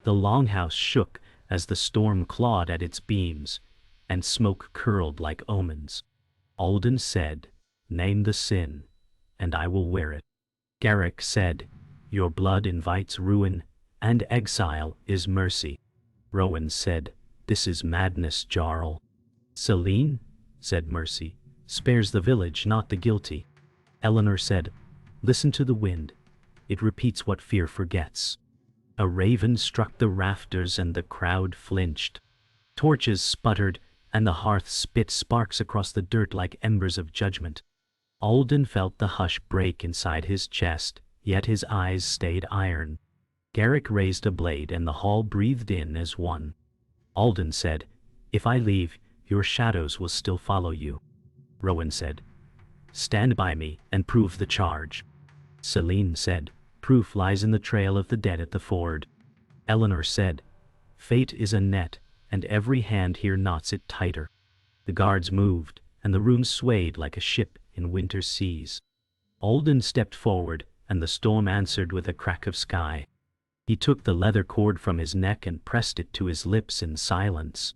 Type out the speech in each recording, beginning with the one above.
The longhouse shook as the storm clawed at its beams, and smoke curled like omens. Alden said, "Name the sin, and I will wear it." Garrick said, "Your blood invites ruin, and exile is mercy." Rowan said, "This is madness, Jarl." "Selene," said Mercy, "spares the village, not the guilty." Eleanor said, "Listen to the wind. It repeats what fear forgets." A raven struck the rafters and the crowd flinched. Torches sputtered, and the hearth spit sparks across the dirt like embers of judgment. Alden felt the hush break inside his chest, yet his eyes stayed iron. Garrick raised a blade and the hall breathed in as one. Alden said, "If I leave, your shadows will still follow you." Rowan said, "Stand by me and prove the charge." Selene said, "Proof lies in the trail of the dead at the ford." Eleanor said, "Fate is a net, and every hand here knots it tighter." The guards moved, and the room swayed like a ship in winter seas. Alden stepped forward, and the storm answered with a crack of sky. He took the leather cord from his neck and pressed it to his lips in silence.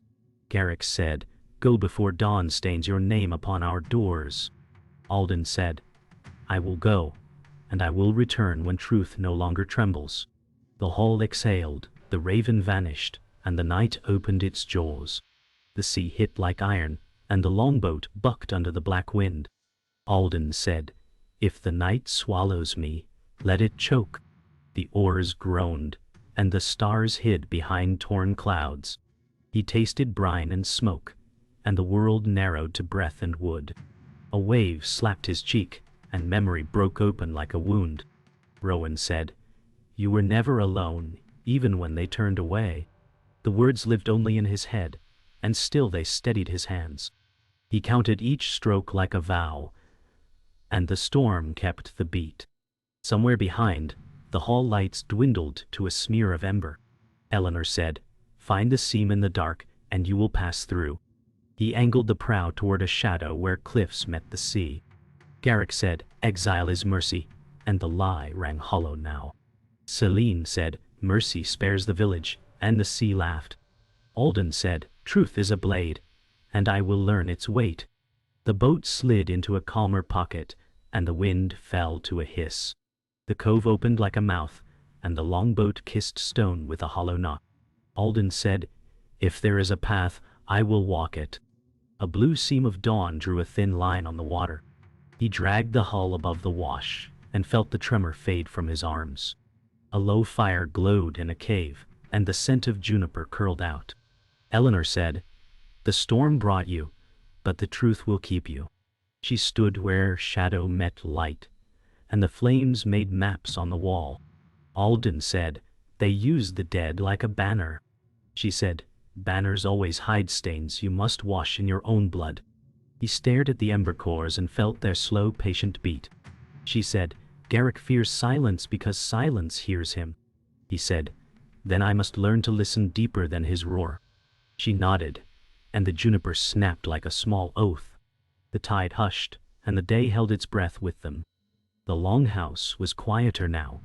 Garrick said, "Go before dawn stains your name upon our doors." Alden said, "I will go, and I will return when truth no longer trembles." The hall exhaled, the raven vanished, and the night opened its jaws. The sea hit like iron, and the longboat bucked under the black wind. Alden said, "If the night swallows me, let it choke." The oars groaned, and the stars hid behind torn clouds. He tasted brine and smoke, and the world narrowed to breath and wood. A wave slapped his cheek, and memory broke open like a wound. Rowan said, "You were never alone, even when they turned away." The words lived only in his head, and still they steadied his hands. He counted each stroke like a vow, and the storm kept the beat. Somewhere behind, the hall lights dwindled to a smear of ember. Eleanor said, "Find the seam in the dark, and you will pass through." He angled the prow toward a shadow where cliffs met the sea. Garrick said, "Exile is mercy," and the lie rang hollow now. Selene said, "Mercy spares the village," and the sea laughed. Alden said, "Truth is a blade, and I will learn its weight." The boat slid into a calmer pocket, and the wind fell to a hiss. The cove opened like a mouth, and the longboat kissed stone with a hollow knock. Alden said, "If there is a path, I will walk it." A blue seam of dawn drew a thin line on the water. He dragged the hull above the wash, and felt the tremor fade from his arms. A low fire glowed in a cave, and the scent of juniper curled out. Eleanor said, "The storm brought you, but the truth will keep you." She stood where shadow met light, and the flames made maps on the wall. Alden said, "They used the dead like a banner." She said, "Banners always hide stains you must wash in your own blood." He stared at the ember cores and felt their slow, patient beat. She said, "Garrick fears silence because silence hears him." He said, "Then I must learn to listen deeper than his roar." She nodded, and the juniper snapped like a small oath. The tide hushed, and the day held its breath with them. The longhouse was quieter now,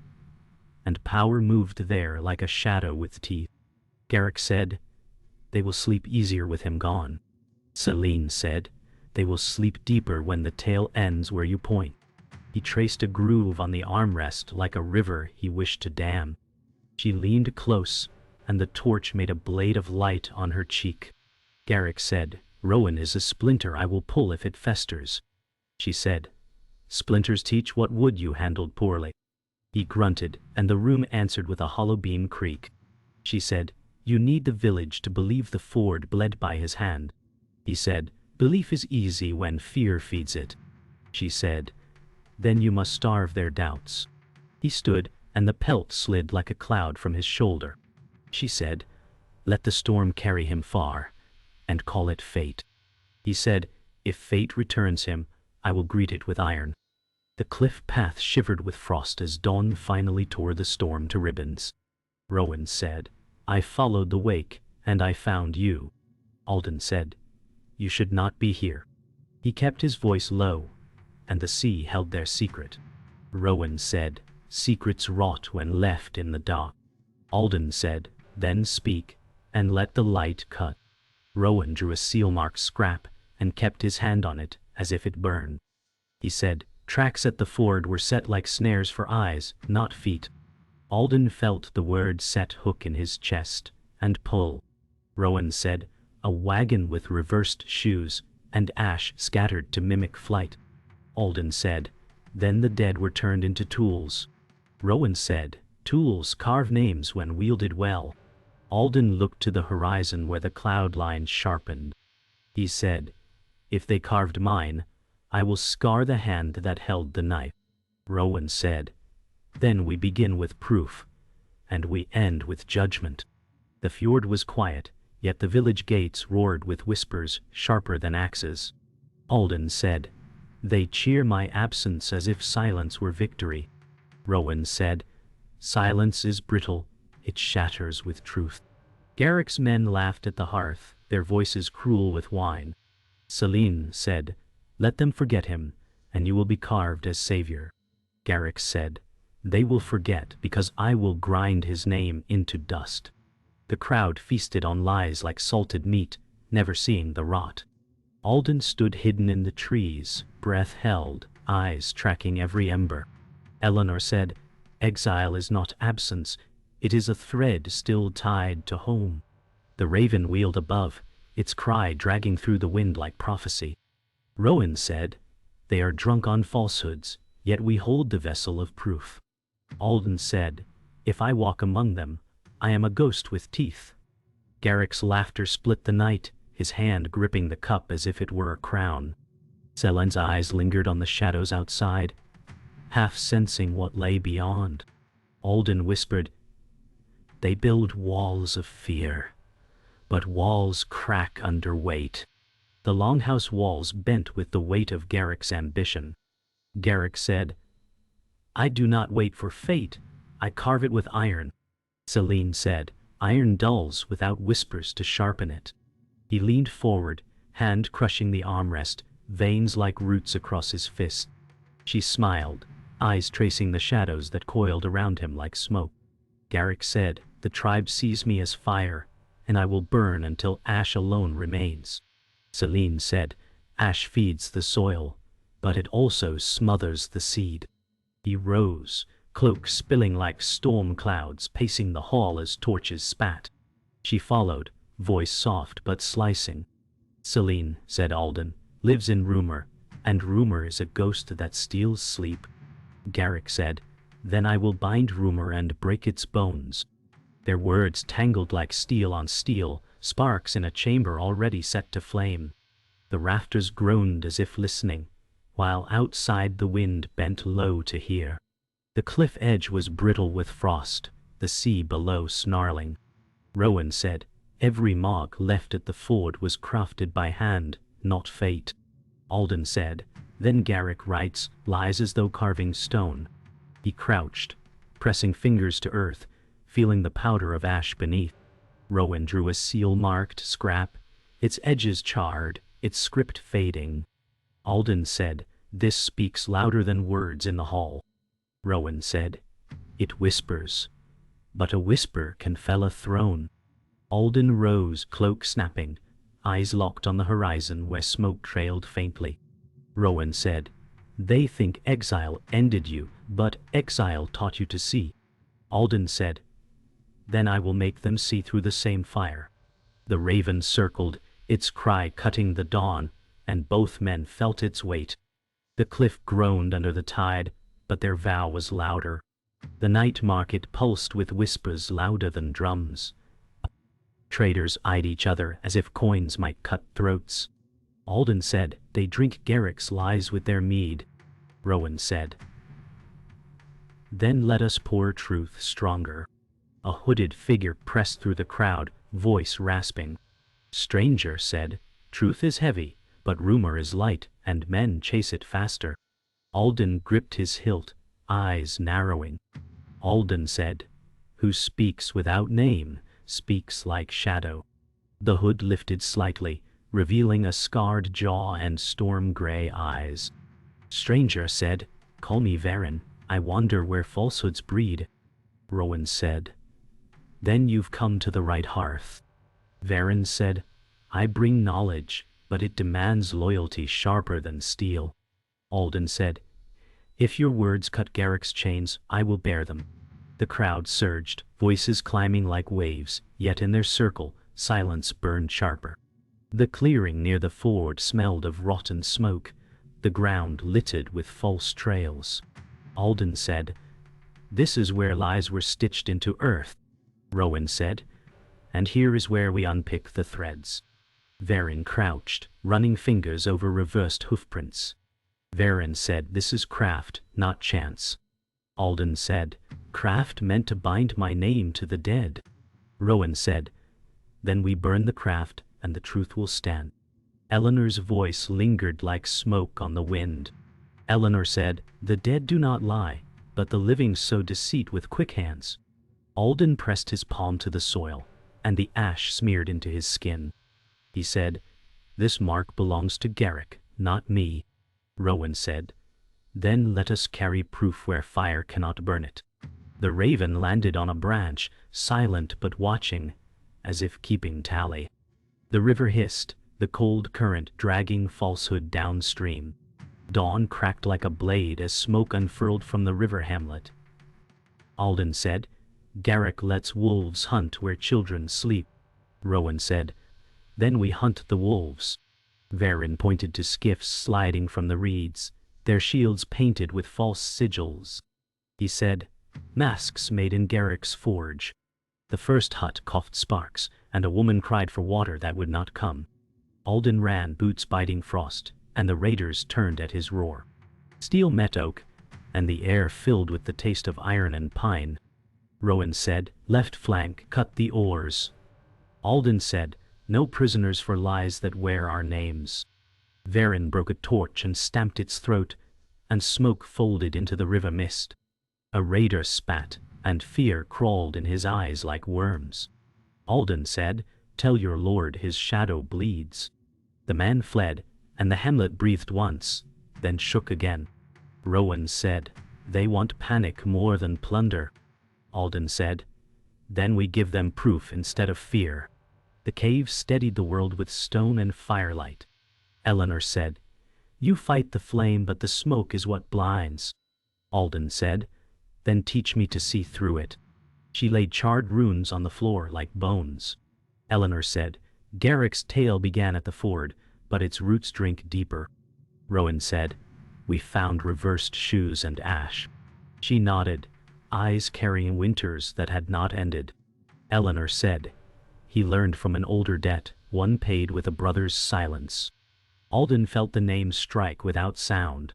and power moved there like a shadow with teeth. Garrick said, "They will sleep easier with him gone." Selene said, "They will sleep deeper when the tale ends where you point." He traced a groove on the armrest like a river he wished to dam. She leaned close, and the torch made a blade of light on her cheek. Garrick said, "Rowan is a splinter I will pull if it festers." She said, "Splinters teach what wood you handled poorly." He grunted, and the room answered with a hollow beam creak. She said, "You need the village to believe the ford bled by his hand." He said, "Belief is easy when fear feeds it." She said, "Then you must starve their doubts." He stood, and the pelt slid like a cloud from his shoulder. She said, "Let the storm carry him far, and call it fate." He said, "If fate returns him, I will greet it with iron." The cliff path shivered with frost as dawn finally tore the storm to ribbons. Rowan said, "I followed the wake, and I found you." Alden said, "You should not be here." He kept his voice low, and the sea held their secret. Rowan said, "Secrets rot when left in the dark." Alden said, Then speak, and let the light cut. Rowan drew a seal-marked scrap, and kept his hand on it, as if it burned. He said, tracks at the ford were set like snares for eyes, not feet. Alden felt the word set hook in his chest, and pull. Rowan said, a wagon with reversed shoes, and ash scattered to mimic flight. Alden said, then the dead were turned into tools. Rowan said, tools carve names when wielded well. Alden looked to the horizon where the cloud lines sharpened. He said, if they carved mine, I will scar the hand that held the knife. Rowan said, then we begin with proof, and we end with judgment. The fjord was quiet, yet the village gates roared with whispers sharper than axes. Alden said, they cheer my absence as if silence were victory. Rowan said, silence is brittle, it shatters with truth. Garrick's men laughed at the hearth, their voices cruel with wine. Selene said, let them forget him, and you will be carved as savior. Garrick said, they will forget because I will grind his name into dust. The crowd feasted on lies like salted meat, never seeing the rot. Alden stood hidden in the trees, breath held, eyes tracking every ember. Eleanor said, exile is not absence, it is a thread still tied to home. The raven wheeled above, its cry dragging through the wind like prophecy. Rowan said, they are drunk on falsehoods, yet we hold the vessel of proof. Alden said, if I walk among them, I am a ghost with teeth. Garrick's laughter split the night, his hand gripping the cup as if it were a crown. Selen's eyes lingered on the shadows outside, half sensing what lay beyond. Alden whispered, they build walls of fear, but walls crack under weight. The longhouse walls bent with the weight of Garrick's ambition. Garrick said, I do not wait for fate, I carve it with iron. Selene said, iron dulls without whispers to sharpen it. He leaned forward, hand crushing the armrest, veins like roots across his fist. She smiled, eyes tracing the shadows that coiled around him like smoke. Garrick said, the tribe sees me as fire, and I will burn until ash alone remains. Selene said, ash feeds the soil, but it also smothers the seed. He rose, cloak spilling like storm clouds, pacing the hall as torches spat. She followed, voice soft but slicing. Selene, said Alden, lives in rumor, and rumor is a ghost that steals sleep. Garrick said, then I will bind rumor and break its bones. Their words tangled like steel on steel, sparks in a chamber already set to flame. The rafters groaned as if listening, while outside the wind bent low to hear. The cliff edge was brittle with frost, the sea below snarling. Rowan said, every mark left at the ford was crafted by hand, not fate. Alden said, then Garrick writes lies as though carving stone. He crouched, pressing fingers to earth, feeling the powder of ash beneath. Rowan drew a seal-marked scrap, its edges charred, its script fading. Alden said, this speaks louder than words in the hall. Rowan said, it whispers, but a whisper can fell a throne. Alden rose, cloak snapping, eyes locked on the horizon where smoke trailed faintly. Rowan said, they think exile ended you, but exile taught you to see. Alden said, then I will make them see through the same fire. The raven circled, its cry cutting the dawn, and both men felt its weight. The cliff groaned under the tide, but their vow was louder. The night market pulsed with whispers louder than drums. Traders eyed each other as if coins might cut throats. Alden said, they drink Garrick's lies with their mead. Rowan said, then let us pour truth stronger. A hooded figure pressed through the crowd, voice rasping. Stranger said, truth is heavy, but rumor is light, and men chase it faster. Alden gripped his hilt, eyes narrowing. Alden said, who speaks without name, speaks like shadow. The hood lifted slightly, revealing a scarred jaw and storm-gray eyes. Stranger said, call me Varen, I wander where falsehoods breed. Rowan said, Then you've come to the right hearth. Varen said, I bring knowledge, but it demands loyalty sharper than steel. Alden said, if your words cut Garrick's chains, I will bear them. The crowd surged, voices climbing like waves, yet in their circle, silence burned sharper. The clearing near the ford smelled of rotten smoke, the ground littered with false trails. Alden said, this is where lies were stitched into earth. Rowan said, and here is where we unpick the threads. Varen crouched, running fingers over reversed hoofprints. Varen said, this is craft, not chance. Alden said, craft meant to bind my name to the dead. Rowan said, then we burn the craft, and the truth will stand. Eleanor's voice lingered like smoke on the wind. Eleanor said, the dead do not lie, but the living sow deceit with quick hands. Alden pressed his palm to the soil, and the ash smeared into his skin. He said, this mark belongs to Garrick, not me. Rowan said, then let us carry proof where fire cannot burn it. The raven landed on a branch, silent but watching, as if keeping tally. The river hissed, the cold current dragging falsehood downstream. Dawn cracked like a blade as smoke unfurled from the river hamlet. Alden said, Garrick lets wolves hunt where children sleep. Rowan said, then we hunt the wolves. Varen pointed to skiffs sliding from the reeds, their shields painted with false sigils. He said, masks made in Garrick's forge. The first hut coughed sparks, and a woman cried for water that would not come. Alden ran, boots biting frost, and the raiders turned at his roar. Steel met oak, and the air filled with the taste of iron and pine. Rowan said, left flank, cut the oars. Alden said, no prisoners for lies that wear our names. Varen broke a torch and stamped its throat, and smoke folded into the river mist. A raider spat, and fear crawled in his eyes like worms. Alden said, tell your lord his shadow bleeds. The man fled, and the hamlet breathed once, then shook again. Rowan said, they want panic more than plunder. Alden said, then we give them proof instead of fear. The cave steadied the world with stone and firelight. Eleanor said, you fight the flame, but the smoke is what blinds. Alden said, then teach me to see through it. She laid charred runes on the floor like bones. Eleanor said, Garrick's tale began at the ford, but its roots drink deeper. Rowan said, we found reversed shoes and ash. She nodded, eyes carrying winters that had not ended. Eleanor said, he learned from an older debt, one paid with a brother's silence. Alden felt the name strike without sound.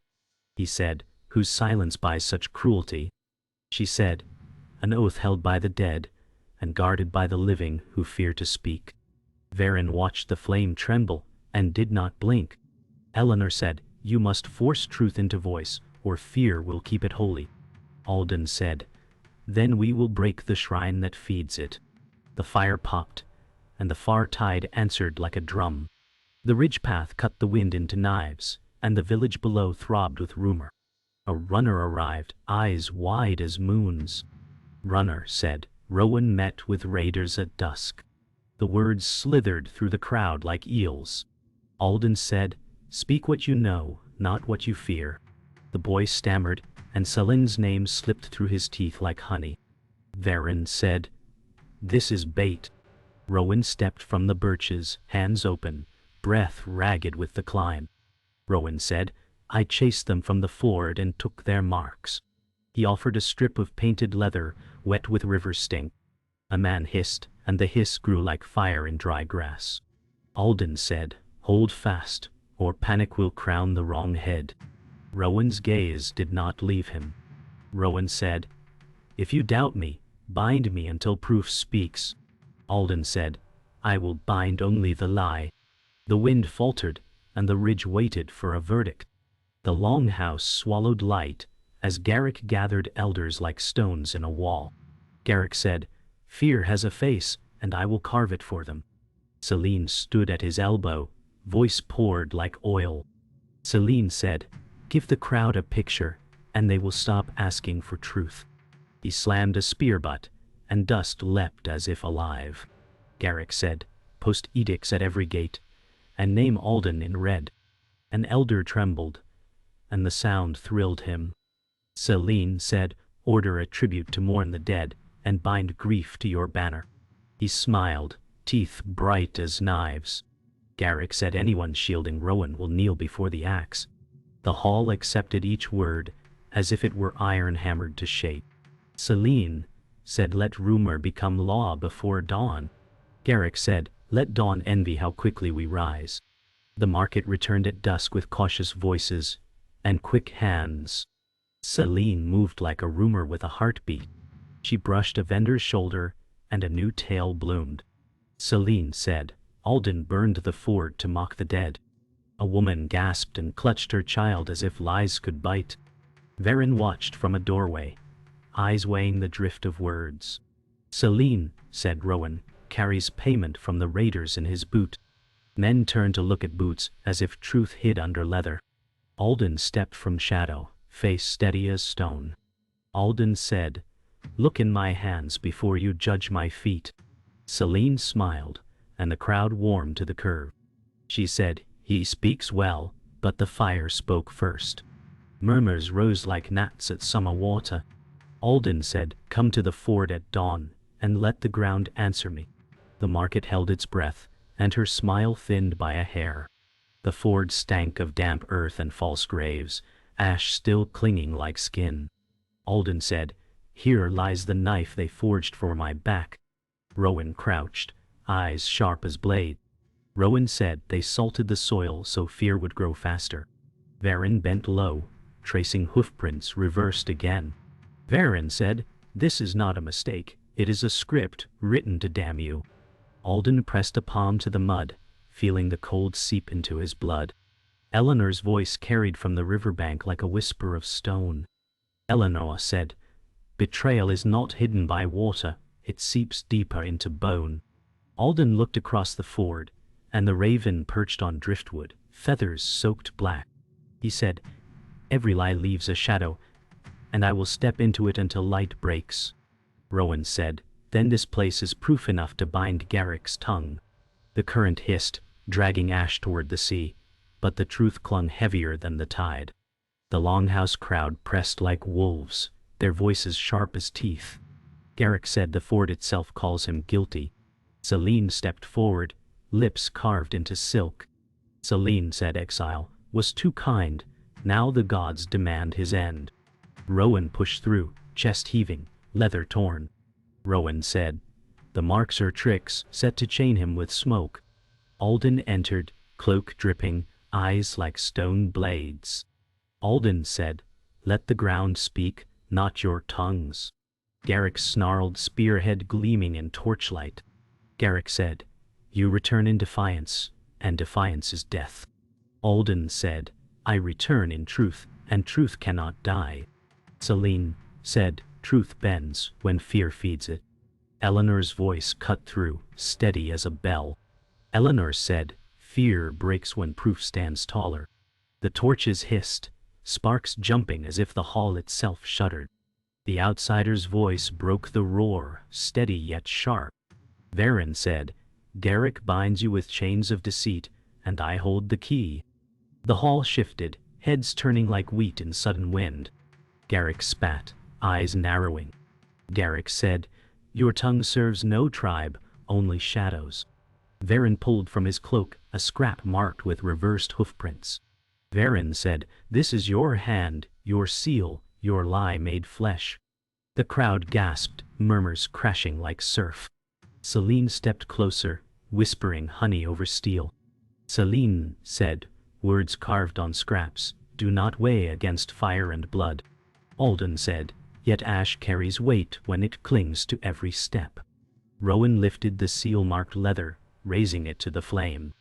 He said, whose silence buys such cruelty? She said, an oath held by the dead, and guarded by the living who fear to speak. Varen watched the flame tremble, and did not blink. Eleanor said, you must force truth into voice, or fear will keep it holy. Alden said, then we will break the shrine that feeds it. The fire popped, and the far tide answered like a drum. The ridge path cut the wind into knives, and the village below throbbed with rumor. A runner arrived, eyes wide as moons. Runner said, Rowan met with raiders at dusk. The words slithered through the crowd like eels. Alden said, speak what you know, not what you fear. The boy stammered, and Selin's name slipped through his teeth like honey. Varen said, this is bait. Rowan stepped from the birches, hands open, breath ragged with the climb. Rowan said, I chased them from the ford and took their marks. He offered a strip of painted leather, wet with river stink. A man hissed, and the hiss grew like fire in dry grass. Alden said, hold fast, or panic will crown the wrong head. Rowan's gaze did not leave him. Rowan said, if you doubt me, bind me until proof speaks. Alden said, I will bind only the lie. The wind faltered, and the ridge waited for a verdict. The longhouse swallowed light, as Garrick gathered elders like stones in a wall. Garrick said, fear has a face, and I will carve it for them. Selene stood at his elbow, voice poured like oil. Selene said, give the crowd a picture, and they will stop asking for truth. He slammed a spear butt, and dust leapt as if alive. Garrick said, "Post edicts at every gate, and name Alden in red." An elder trembled, and the sound thrilled him. Selene said, "Order a tribute to mourn the dead, and bind grief to your banner." He smiled, teeth bright as knives. Garrick said, "Anyone shielding Rowan will kneel before the axe." The hall accepted each word, as if it were iron hammered to shape. Selene said, "Let rumor become law before dawn." Garrick said, "Let dawn envy how quickly we rise." The market returned at dusk with cautious voices and quick hands. Selene moved like a rumor with a heartbeat. She brushed a vendor's shoulder, and a new tale bloomed. Selene said, "Alden burned the ford to mock the dead." A woman gasped and clutched her child as if lies could bite. Varen watched from a doorway, eyes weighing the drift of words. "Selene," said Rowan, "carries payment from the raiders in his boot." Men turned to look at boots as if truth hid under leather. Alden stepped from shadow, face steady as stone. Alden said, "Look in my hands before you judge my feet." Selene smiled, and the crowd warmed to the curve. She said, "He speaks well, but the fire spoke first." Murmurs rose like gnats at summer water. Alden said, "Come to the ford at dawn, and let the ground answer me." The market held its breath, and her smile thinned by a hair. The ford stank of damp earth and false graves, ash still clinging like skin. Alden said, "Here lies the knife they forged for my back." Rowan crouched, eyes sharp as blade. Rowan said, "They salted the soil so fear would grow faster." Varen bent low, tracing hoofprints reversed again. Varen said, "This is not a mistake, it is a script written to damn you." Alden pressed a palm to the mud, feeling the cold seep into his blood. Eleanor's voice carried from the riverbank like a whisper of stone. Eleanor said, "Betrayal is not hidden by water, it seeps deeper into bone." Alden looked across the ford, and the raven perched on driftwood, feathers soaked black. He said, "Every lie leaves a shadow, and I will step into it until light breaks." Rowan said, "Then this place is proof enough to bind Garrick's tongue." The current hissed, dragging ash toward the sea, but the truth clung heavier than the tide. The longhouse crowd pressed like wolves, their voices sharp as teeth. Garrick said, "The ford itself calls him guilty." Selene stepped forward, lips carved into silk. Selene said, "Exile was too kind, now the gods demand his end." Rowan pushed through, chest heaving, leather torn. Rowan said, "The marks are tricks set to chain him with smoke." Alden entered, cloak dripping, eyes like stone blades. Alden said, "Let the ground speak, not your tongues." Garrick snarled, spearhead gleaming in torchlight. Garrick said, "You return in defiance, and defiance is death." Alden said, "I return in truth, and truth cannot die." Selene said, "Truth bends when fear feeds it." Eleanor's voice cut through, steady as a bell. Eleanor said, "Fear breaks when proof stands taller." The torches hissed, sparks jumping as if the hall itself shuddered. The outsider's voice broke the roar, steady yet sharp. Varen said, "Garrick binds you with chains of deceit, and I hold the key." The hall shifted, heads turning like wheat in sudden wind. Garrick spat, eyes narrowing. Garrick said, "Your tongue serves no tribe, only shadows." Varen pulled from his cloak a scrap marked with reversed hoofprints. Varen said, "This is your hand, your seal, your lie made flesh." The crowd gasped, murmurs crashing like surf. Selene stepped closer, whispering honey over steel. Selene said, "Words carved on scraps do not weigh against fire and blood." Alden said, "Yet ash carries weight when it clings to every step." Rowan lifted the seal-marked leather, raising it to the flame.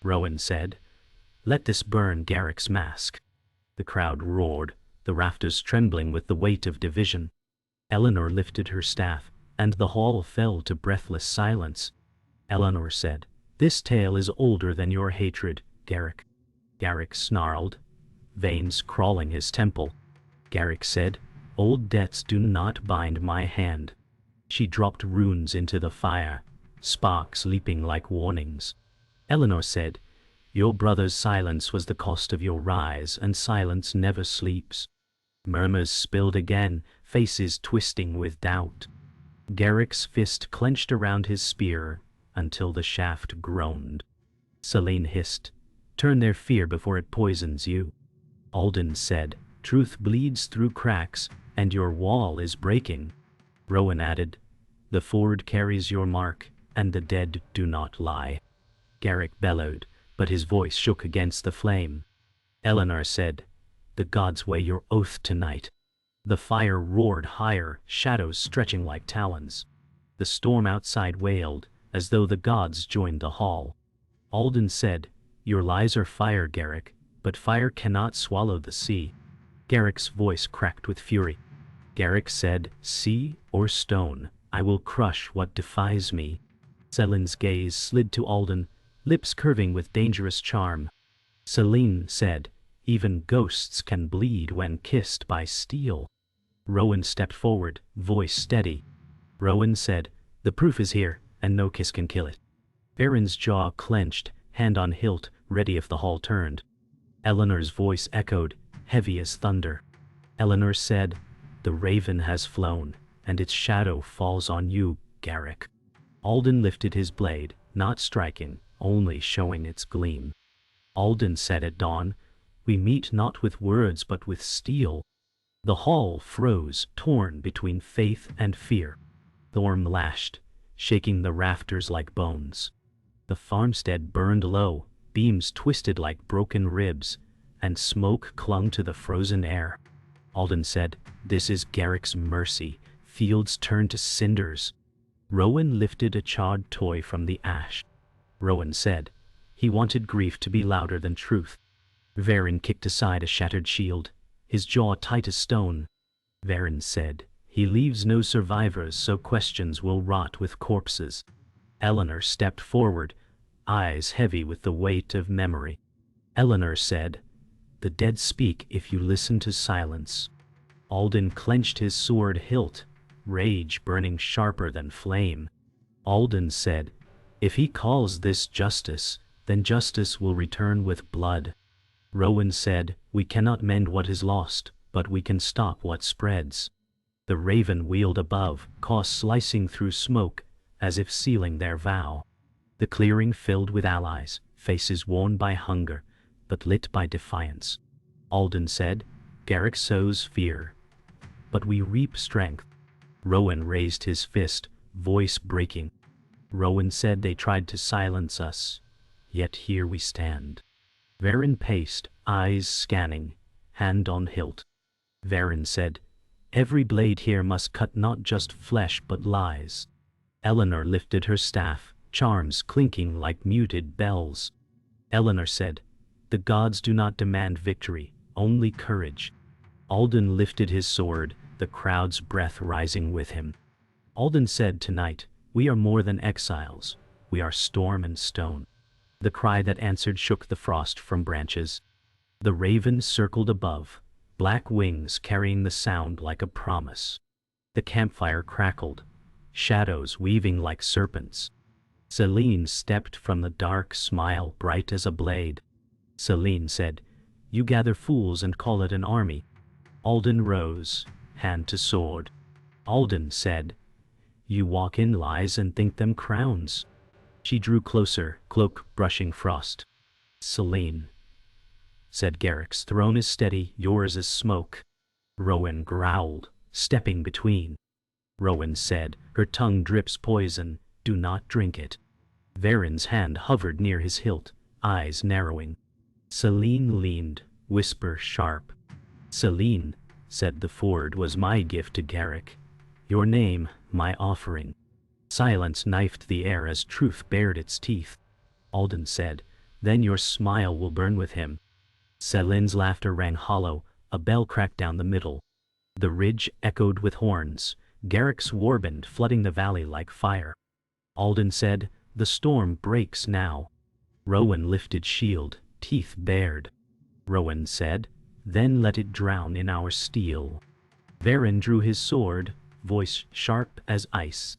Rowan said, "Let this burn Garrick's mask." The crowd roared, the rafters trembling with the weight of division. Eleanor lifted her staff, and the hall fell to breathless silence. Eleanor said, "This tale is older than your hatred, Garrick." Garrick snarled, veins crawling his temple. Garrick said, "Old debts do not bind my hand." She dropped runes into the fire, sparks leaping like warnings. Eleanor said, "Your brother's silence was the cost of your rise, and silence never sleeps." Murmurs spilled again, faces twisting with doubt. Garrick's fist clenched around his spear until the shaft groaned. Selene hissed, "Turn their fear before it poisons you." Alden said, "Truth bleeds through cracks, and your wall is breaking." Rowan added, "The ford carries your mark, and the dead do not lie." Garrick bellowed, but his voice shook against the flame. Eleanor said, "The gods weigh your oath tonight." The fire roared higher, shadows stretching like talons. The storm outside wailed, as though the gods joined the hall. Alden said, "Your lies are fire, Garrick, but fire cannot swallow the sea." Garrick's voice cracked with fury. Garrick said, "Sea or stone, I will crush what defies me." Selene's gaze slid to Alden, lips curving with dangerous charm. Selene said, "Even ghosts can bleed when kissed by steel." Rowan stepped forward, voice steady. Rowan said, "The proof is here, and no kiss can kill it." Varen's jaw clenched, hand on hilt, ready if the hall turned. Eleanor's voice echoed, heavy as thunder. Eleanor said, "The raven has flown, and its shadow falls on you, Garrick." Alden lifted his blade, not striking, only showing its gleam. Alden said at dawn, "We meet not with words but with steel." The hall froze, torn between faith and fear. Storm lashed, shaking the rafters like bones. The farmstead burned low, beams twisted like broken ribs, and smoke clung to the frozen air. Alden said, "This is Garrick's mercy. Fields turn to cinders." Rowan lifted a charred toy from the ash. Rowan said, "He wanted grief to be louder than truth." Varen kicked aside a shattered shield, his jaw tight as stone. Varen said, "He leaves no survivors, so questions will rot with corpses." Eleanor stepped forward, eyes heavy with the weight of memory. Eleanor said, "The dead speak if you listen to silence." Alden clenched his sword hilt, rage burning sharper than flame. Alden said, "If he calls this justice, then justice will return with blood." Rowan said, "We cannot mend what is lost, but we can stop what spreads." The raven wheeled above, caw slicing through smoke, as if sealing their vow. The clearing filled with allies, faces worn by hunger, but lit by defiance. Alden said, "Garrick sows fear, but we reap strength." Rowan raised his fist, voice breaking. Rowan said, "They tried to silence us, yet here we stand." Varen paced, eyes scanning, hand on hilt. Varen said, "Every blade here must cut not just flesh but lies." Eleanor lifted her staff, charms clinking like muted bells. Eleanor said, "The gods do not demand victory, only courage." Alden lifted his sword, the crowd's breath rising with him. Alden said, "Tonight, we are more than exiles, we are storm and stone." The cry that answered shook the frost from branches. The raven circled above, black wings carrying the sound like a promise. The campfire crackled, shadows weaving like serpents. Selene stepped from the dark, smile bright as a blade. Selene said, "You gather fools and call it an army." Alden rose, hand to sword. Alden said, "You walk in lies and think them crowns." She drew closer, cloak brushing frost. "Selene," said Garrick's throne is steady, yours is smoke. Rowan growled, stepping between. Rowan said, "Her tongue drips poison, do not drink it." Varen's hand hovered near his hilt, eyes narrowing. Selene leaned, whisper sharp. "Selene," said, "the ford was my gift to Garrick. Your name, my offering." Silence knifed the air as truth bared its teeth. Alden said, "Then your smile will burn with him." Selene's laughter rang hollow, a bell cracked down the middle. The ridge echoed with horns, Garrick's warband flooding the valley like fire. Alden said, "The storm breaks now." Rowan lifted shield, teeth bared. Rowan said, "Then let it drown in our steel." Varen drew his sword, voice sharp as ice.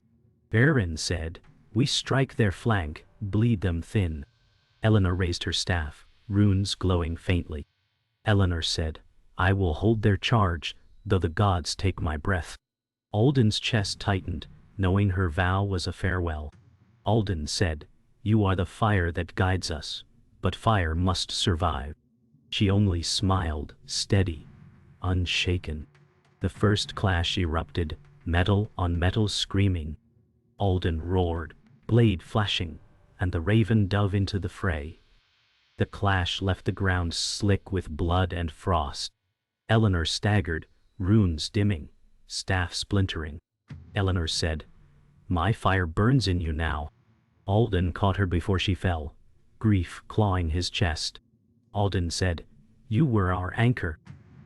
Verin said, "We strike their flank, bleed them thin." Eleanor raised her staff, runes glowing faintly. Eleanor said, "I will hold their charge, though the gods take my breath." Alden's chest tightened, knowing her vow was a farewell. Alden said, "You are the fire that guides us, but fire must survive." She only smiled, steady, unshaken. The first clash erupted, metal on metal screaming. Alden roared, blade flashing, and the raven dove into the fray. The clash left the ground slick with blood and frost. Eleanor staggered, runes dimming, staff splintering. Eleanor said, "My fire burns in you now." Alden caught her before she fell, grief clawing his chest. Alden said, "You were our anchor."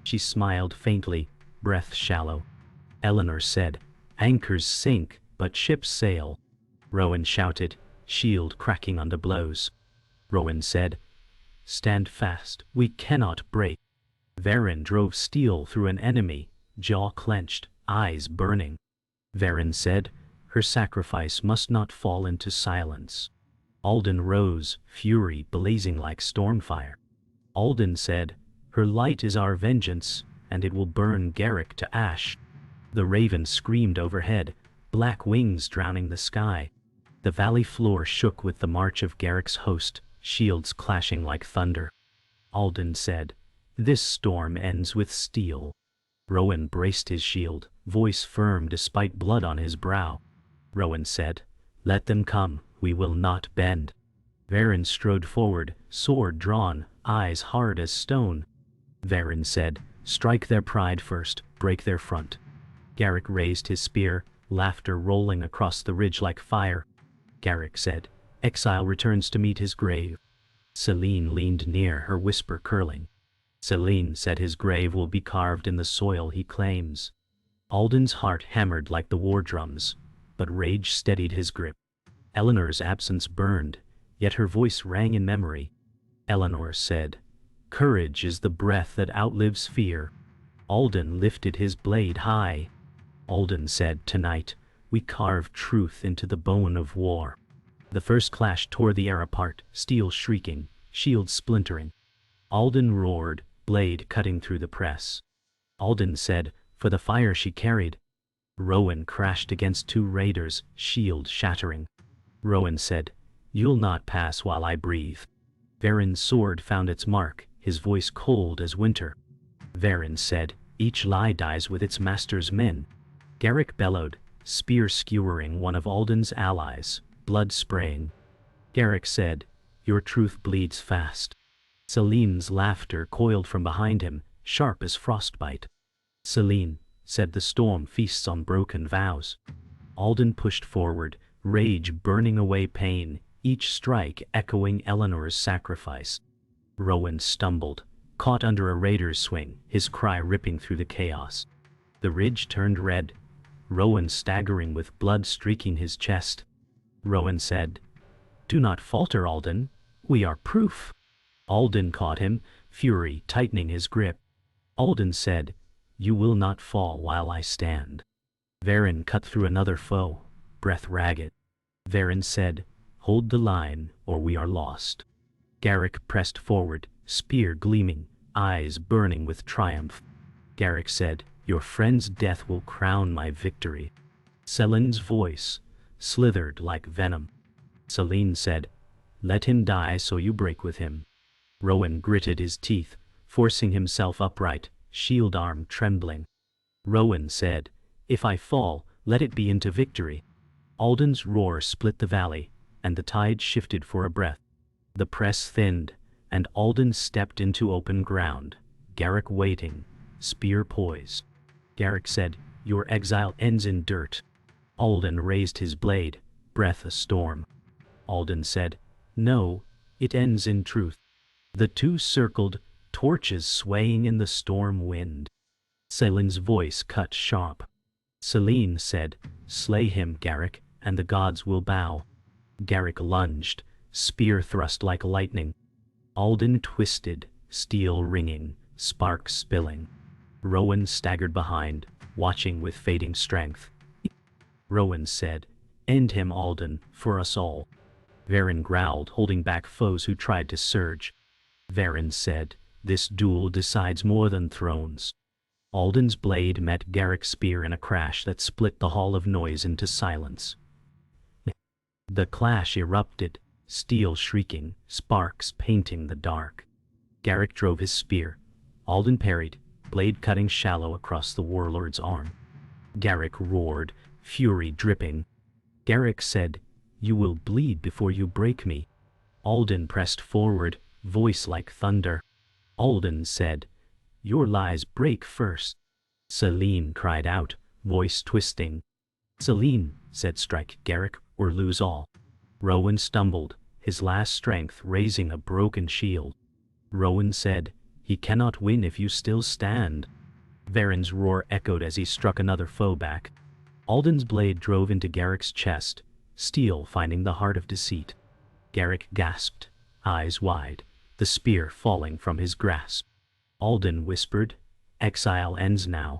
She smiled faintly, breath shallow. Eleanor said, "Anchors sink, but ships sail." Rowan shouted, shield cracking under blows. Rowan said, "Stand fast, we cannot break." Verin drove steel through an enemy, jaw clenched, eyes burning. Verin said, "Her sacrifice must not fall into silence." Alden rose, fury blazing like stormfire. Alden said, "Her light is our vengeance, and it will burn Garrick to ash." The raven screamed overhead, black wings drowning the sky. The valley floor shook with the march of Garrick's host, shields clashing like thunder. Alden said, "This storm ends with steel." Rowan braced his shield, voice firm despite blood on his brow. Rowan said, "Let them come, we will not bend." Verin strode forward, sword drawn, eyes hard as stone. Verin said, "Strike their pride first, break their front." Garrick raised his spear, laughter rolling across the ridge like fire. Garrick said, "Exile returns to meet his grave." Selene leaned near, her whisper curling. Selene said his grave will be carved in the soil he claims. Alden's heart hammered like the war drums, but rage steadied his grip. Eleanor's absence burned, yet her voice rang in memory. Eleanor said, "Courage is the breath that outlives fear." Alden lifted his blade high. Alden said, "Tonight, we carve truth into the bone of war." The first clash tore the air apart, steel shrieking, shields splintering. Alden roared, blade cutting through the press. Alden said, "For the fire she carried." Rowan crashed against two raiders, shield shattering. Rowan said, "You'll not pass while I breathe." Verin's sword found its mark, his voice cold as winter. Verin said, "Each lie dies with its master's men." Garrick bellowed, spear skewering one of Alden's allies, blood spraying. Garrick said, "Your truth bleeds fast." Selene's laughter coiled from behind him, sharp as frostbite. "Selene," said, "the storm feasts on broken vows." Alden pushed forward, rage burning away pain, each strike echoing Eleanor's sacrifice. Rowan stumbled, caught under a raider's swing, his cry ripping through the chaos. The ridge turned red, Rowan staggering with blood streaking his chest. Rowan said, "Do not falter, Alden, we are proof." Alden caught him, fury tightening his grip. Alden said, "You will not fall while I stand." Verin cut through another foe, breath ragged. Verin said, "Hold the line, or we are lost." Garrick pressed forward, spear gleaming, eyes burning with triumph. Garrick said, "Your friend's death will crown my victory." Selene's voice slithered like venom. Selene said, "Let him die so you break with him." Rowan gritted his teeth, forcing himself upright, shield arm trembling. Rowan said, "If I fall, let it be into victory." Alden's roar split the valley, and the tide shifted for a breath. The press thinned, and Alden stepped into open ground, Garrick waiting, spear poised. Garrick said, "Your exile ends in dirt." Alden raised his blade, breath a storm. Alden said, "No, it ends in truth." The two circled, torches swaying in the storm wind. Selene's voice cut sharp. Selene said, "Slay him, Garrick, and the gods will bow." Garrick lunged, spear thrust like lightning. Alden twisted, steel ringing, sparks spilling. Rowan staggered behind, watching with fading strength. Rowan said, "End him, Alden, for us all." Varen growled, holding back foes who tried to surge. Varen said, "This duel decides more than thrones." Alden's blade met Garrick's spear in a crash that split the Hall of Noise into silence. The clash erupted, steel shrieking, sparks painting the dark. Garrick drove his spear. Alden parried, blade cutting shallow across the warlord's arm. Garrick roared, fury dripping. Garrick said, "You will bleed before you break me." Alden pressed forward, voice like thunder. Alden said, "Your lies break first." Selene cried out, voice twisting. "Selene," said, "strike Garrick or lose all." Rowan stumbled, his last strength raising a broken shield. Rowan said, "He cannot win if you still stand." Varen's roar echoed as he struck another foe back. Alden's blade drove into Garrick's chest, steel finding the heart of deceit. Garrick gasped, eyes wide, the spear falling from his grasp. Alden whispered, "Exile ends now."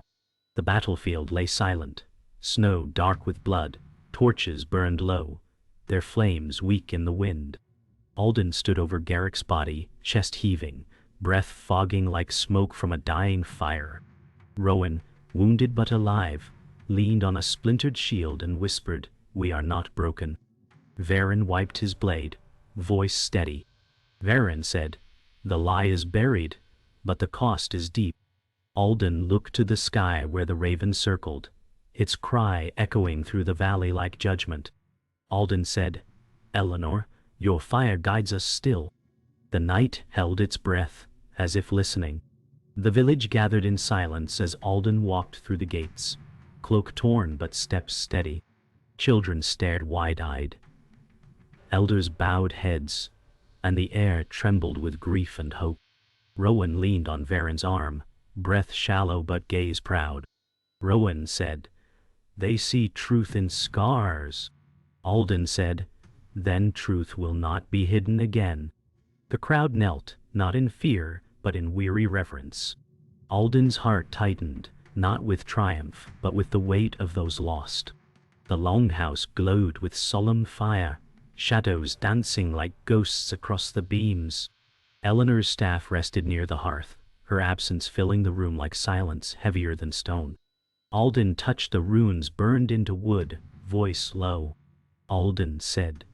The battlefield lay silent, snow dark with blood, torches burned low, their flames weak in the wind. Alden stood over Garrick's body, chest heaving, breath fogging like smoke from a dying fire. Rowan, wounded but alive, leaned on a splintered shield and whispered, "We are not broken." Varen wiped his blade, voice steady. Varen said, "The lie is buried, but the cost is deep." Alden looked to the sky where the raven circled, its cry echoing through the valley like judgment. Alden said, "Eleanor, your fire guides us still." The night held its breath, as if listening. The village gathered in silence as Alden walked through the gates, cloak torn but steps steady. Children stared wide-eyed. Elders bowed heads, and the air trembled with grief and hope. Rowan leaned on Varen's arm, breath shallow but gaze proud. Rowan said, "They see truth in scars." Alden said, "Then truth will not be hidden again." The crowd knelt, not in fear, but in weary reverence. Alden's heart tightened, not with triumph, but with the weight of those lost. The longhouse glowed with solemn fire, shadows dancing like ghosts across the beams. Eleanor's staff rested near the hearth, her absence filling the room like silence heavier than stone. Alden touched the runes burned into wood, voice low. Alden said,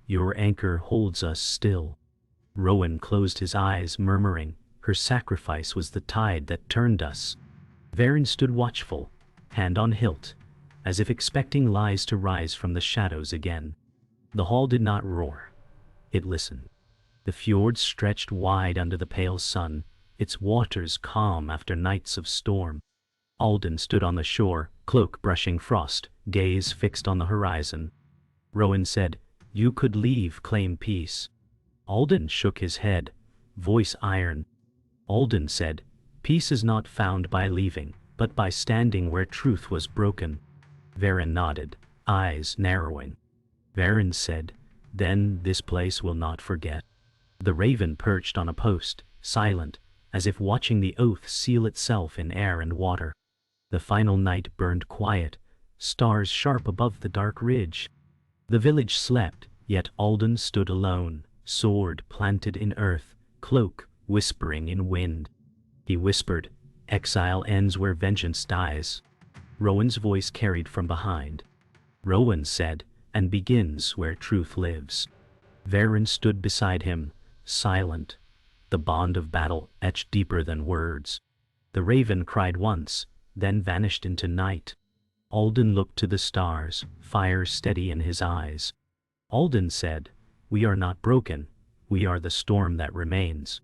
"Your anchor holds us still." Rowan closed his eyes, murmuring, "Her sacrifice was the tide that turned us." Varen stood watchful, hand on hilt, as if expecting lies to rise from the shadows again. The hall did not roar. It listened. The fjord stretched wide under the pale sun, its waters calm after nights of storm. Alden stood on the shore, cloak brushing frost, gaze fixed on the horizon. Rowan said, "You could leave, claim peace." Alden shook his head, voice iron. Alden said, "Peace is not found by leaving, but by standing where truth was broken." Varen nodded, eyes narrowing. Varen said, "Then this place will not forget." The raven perched on a post, silent, as if watching the oath seal itself in air and water. The final night burned quiet, stars sharp above the dark ridge. The village slept, yet Alden stood alone, sword planted in earth, cloak whispering in wind. He whispered, "Exile ends where vengeance dies." Rowan's voice carried from behind. Rowan said, "And begins where truth lives." Varen stood beside him, silent, the bond of battle etched deeper than words. The raven cried once, then vanished into night. Alden looked to the stars, fire steady in his eyes. Alden said, "We are not broken, we are the storm that remains."